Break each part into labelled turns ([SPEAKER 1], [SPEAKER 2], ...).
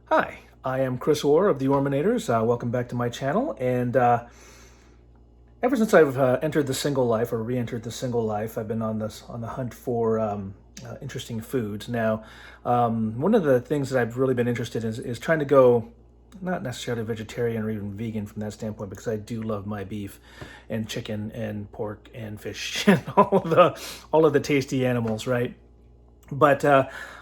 [SPEAKER 1] Hi, I am Chris Orr of the Orminators. Welcome back to my channel. And ever since I've entered the single life or re-entered the single life, I've been on the hunt for interesting foods. Now, one of the things that I've really been interested in is trying to go not necessarily vegetarian or even vegan from that standpoint, because I do love my beef and chicken and pork and fish and all of the tasty animals, right? But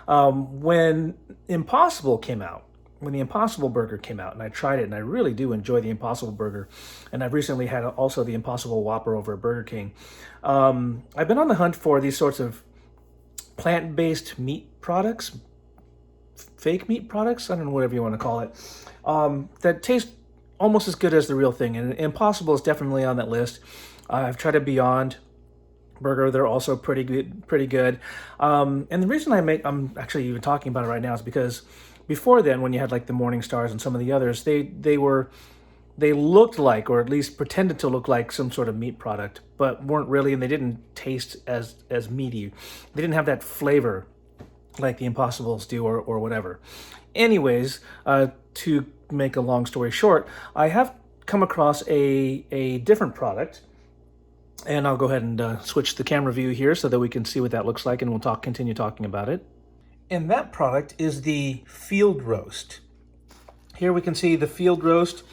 [SPEAKER 1] when Impossible came out, when the Impossible Burger came out, and I tried it, and I really do enjoy the Impossible Burger, and I've recently had also the Impossible Whopper over at Burger King. I've been on the hunt for these sorts of plant-based meat products, fake meat products, I don't know, whatever you want to call it, that taste almost as good as the real thing. And Impossible is definitely on that list. I've tried a Beyond Burger; they're also pretty good, pretty good. And the reason I'm actually even talking about it right now is because before then, when you had like the Morning Stars and some of the others, they looked like, or at least pretended to look like, some sort of meat product, but weren't really, and they didn't taste as meaty. They didn't have that flavor like the Impossibles do, or whatever. Anyways, to make a long story short, I have come across a different product, and I'll go ahead and switch the camera view here so that we can see what that looks like, and we'll continue talking about it. And that product is the Field Roast. Here we can see the Field Roast,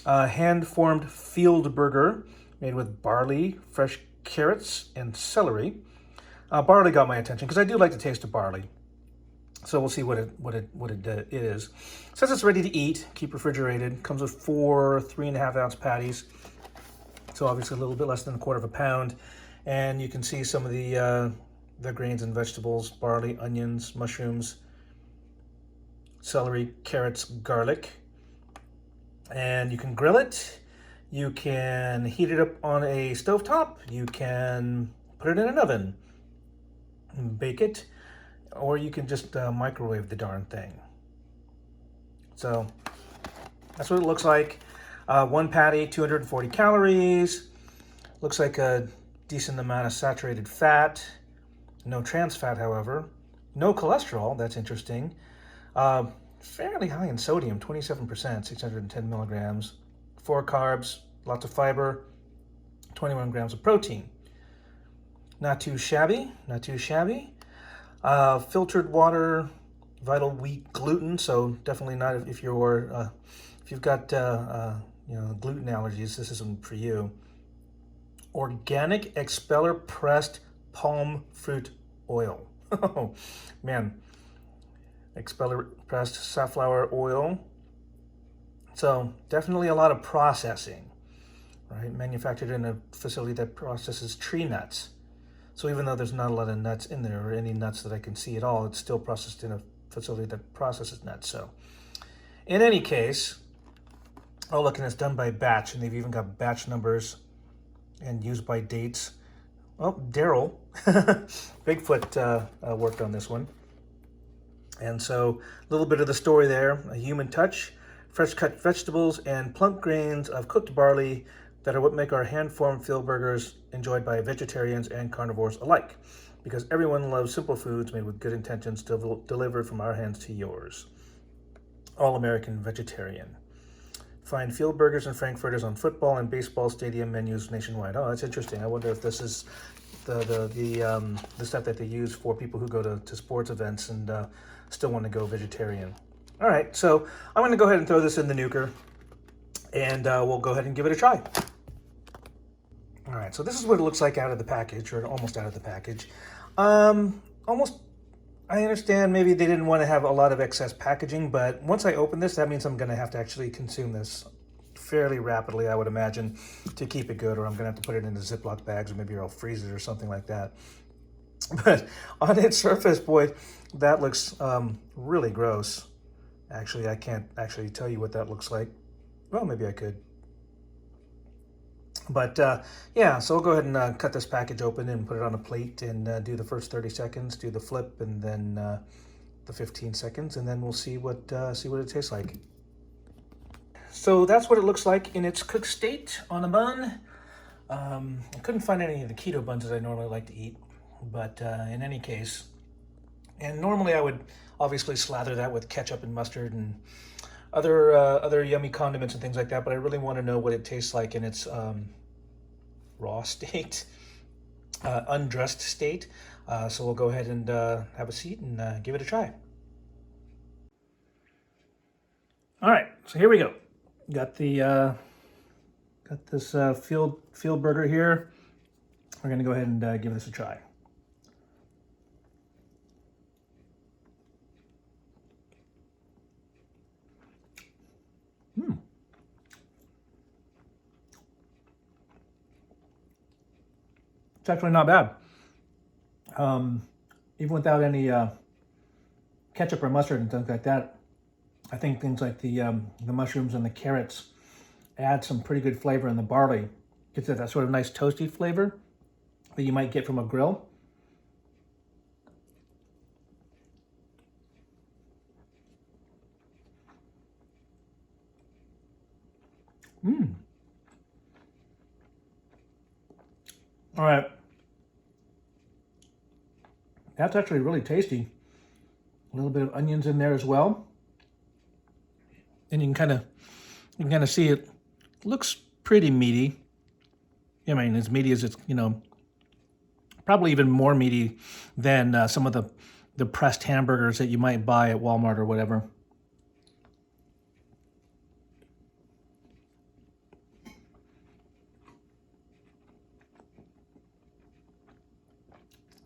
[SPEAKER 1] hand-formed field burger made with barley, fresh carrots, and celery. Barley got my attention because I do like the taste of barley. So we'll see what it is. It says it's ready to eat, keep refrigerated. Comes with 4 3.5-ounce patties. So obviously a little bit less than a quarter of a pound. And you can see some of the grains and vegetables: barley, onions, mushrooms, celery, carrots, garlic. And you can grill it. You can heat it up on a stovetop. You can put it in an oven and bake it, or you can just microwave the darn thing. So that's what it looks like. One patty, 240 calories. Looks like a decent amount of saturated fat. No trans fat, however. No cholesterol, that's interesting. Fairly high in sodium, 27%, 610 milligrams. 4 carbs, lots of fiber, 21 grams of protein. Not too shabby, not too shabby. Filtered water, vital wheat gluten, so definitely not if you've got gluten allergies, this isn't for you. Organic expeller pressed palm fruit oil. Oh man, expeller pressed safflower oil. So definitely a lot of processing, right? Manufactured in a facility that processes tree nuts. So even though there's not a lot of nuts in there, or any nuts that I can see at all, it's still processed in a facility that processes nuts. So in any case, oh look, and it's done by batch, and they've even got batch numbers and used by dates. Well, Daryl, Bigfoot, worked on this one. And so a little bit of the story there: a human touch, fresh cut vegetables, and plump grains of cooked barley that are what make our hand-formed field burgers enjoyed by vegetarians and carnivores alike. Because everyone loves simple foods made with good intentions delivered from our hands to yours. All-American Vegetarian. Find field burgers and frankfurters on football and baseball stadium menus nationwide. Oh, that's interesting. I wonder if this is the stuff that they use for people who go to sports events and still want to go vegetarian. All right, so I'm going to go ahead and throw this in the nuker, and we'll go ahead and give it a try. All right, so this is what it looks like out of the package, or almost out of the package. Almost, I understand maybe they didn't want to have a lot of excess packaging, but once I open this, that means I'm going to have to actually consume this fairly rapidly, I would imagine, to keep it good, or I'm going to have to put it into Ziploc bags, or maybe I'll freeze it or something like that. But on its surface, boy, that looks really gross. Actually, I can't actually tell you what that looks like. Well, maybe I could. But yeah, so we'll go ahead and cut this package open and put it on a plate and do the first 30 seconds, do the flip, and then the 15 seconds, and then we'll see what it tastes like. So that's what it looks like in its cooked state on a bun. I couldn't find any of the keto buns that I normally like to eat, but in any case, And normally I would obviously slather that with ketchup and mustard and other yummy condiments and things like that, but I really want to know what it tastes like in its raw state, undressed state. So we'll go ahead and have a seat and give it a try. All right, so here we go. Got this field burger here. We're gonna go ahead and give this a try. It's actually not bad. Even without any ketchup or mustard and things like that, I think things like the mushrooms and the carrots add some pretty good flavor, in the barley gets that sort of nice toasty flavor that you might get from a grill. All right. That's actually really tasty. A little bit of onions in there as well. And you can kind of see it looks pretty meaty. I mean, as meaty as it's, probably even more meaty than some of the pressed hamburgers that you might buy at Walmart or whatever.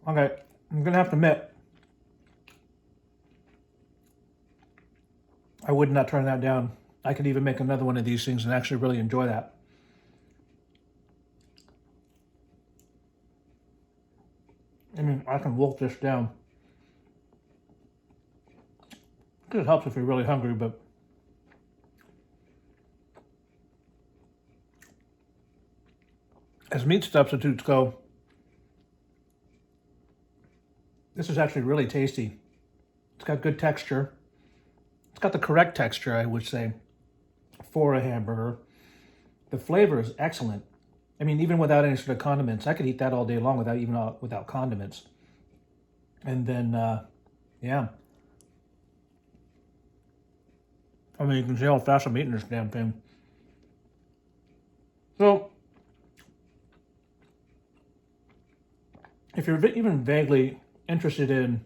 [SPEAKER 1] Okay, I'm gonna have to admit, I would not turn that down. I could even make another one of these things and actually really enjoy that. I mean, I can wolf this down. It helps if you're really hungry, but as meat substitutes go, this is actually really tasty. It's got good texture. It's got the correct texture, I would say, for a hamburger. The flavor is excellent. I mean, even without any sort of condiments, I could eat that all day long without condiments. And then, yeah. I mean, you can see how fast I'm eating this damn thing. So, if you're even vaguely interested in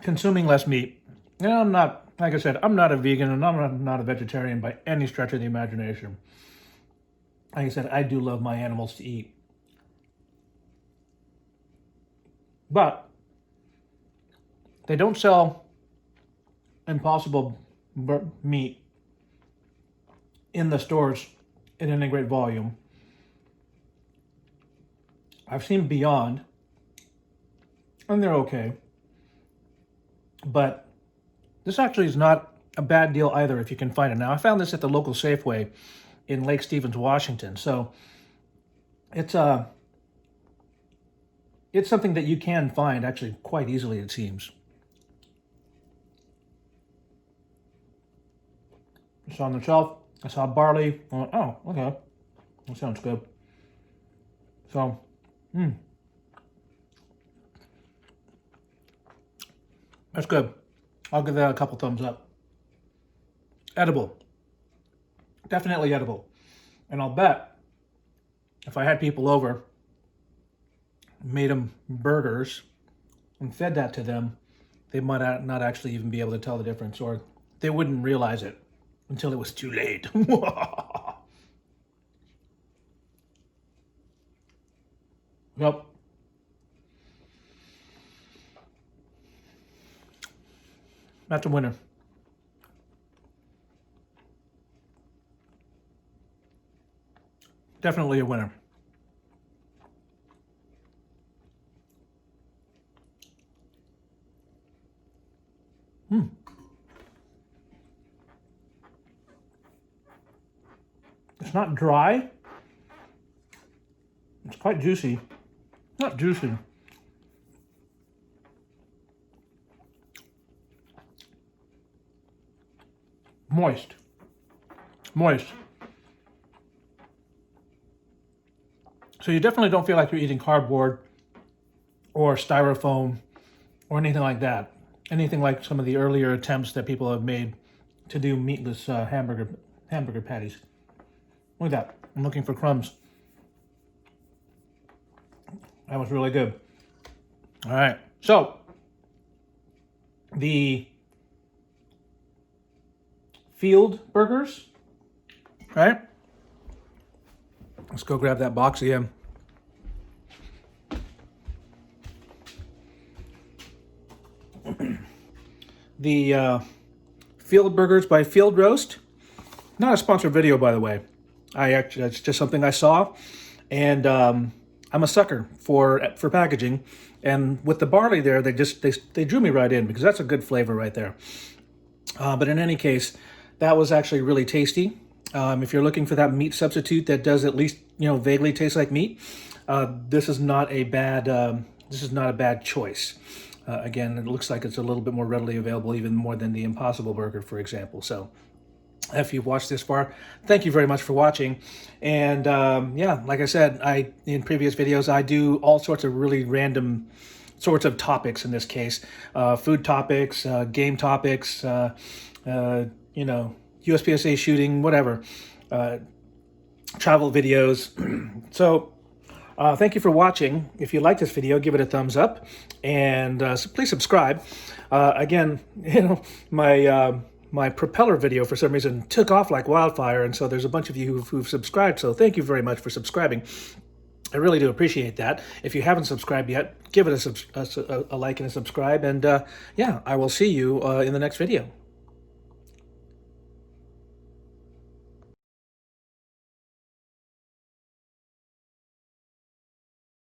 [SPEAKER 1] consuming less meat, I'm not, like I said, I'm not a vegan and I'm not a vegetarian by any stretch of the imagination. Like I said, I do love my animals to eat. But they don't sell Impossible meat in the stores in any great volume. I've seen Beyond, and they're okay. But this actually is not a bad deal either if you can find it. Now, I found this at the local Safeway in Lake Stevens, Washington. So it's something that you can find actually quite easily, it seems. It's on the shelf. I saw barley. Oh, okay. That sounds good. So, that's good. I'll give that a couple thumbs up. Edible. Definitely edible. And I'll bet if I had people over, made them burgers, and fed that to them, they might not actually even be able to tell the difference, or they wouldn't realize it until it was too late. Yep. That's a winner. Definitely a winner. It's not dry. It's quite juicy. Not juicy. Moist. Moist. So you definitely don't feel like you're eating cardboard or styrofoam or anything like that. Anything like some of the earlier attempts that people have made to do meatless hamburger patties. Look at that. I'm looking for crumbs. That was really good. All right. So, the field burgers, right? Let's go grab that box again. The field burgers by Field Roast. Not a sponsored video, by the way. It's just something I saw, and I'm a sucker for packaging. And with the barley there, they drew me right in because that's a good flavor right there. But in any case, that was actually really tasty. If you're looking for that meat substitute that does at least vaguely taste like meat, this is not a bad choice. Again, it looks like it's a little bit more readily available, even more than the Impossible Burger, for example. So, if you've watched this far, thank you very much for watching. And yeah, like I said, in previous videos, I do all sorts of really random sorts of topics. In this case, food topics, game topics, USPSA shooting, whatever, travel videos. So. Thank you for watching. If you like this video, give it a thumbs up, and please subscribe. Again, my propeller video for some reason took off like wildfire, and so there's a bunch of you who've subscribed. So thank you very much for subscribing. I really do appreciate that. If you haven't subscribed yet, give it a like and a subscribe, and yeah, I will see you in the next video.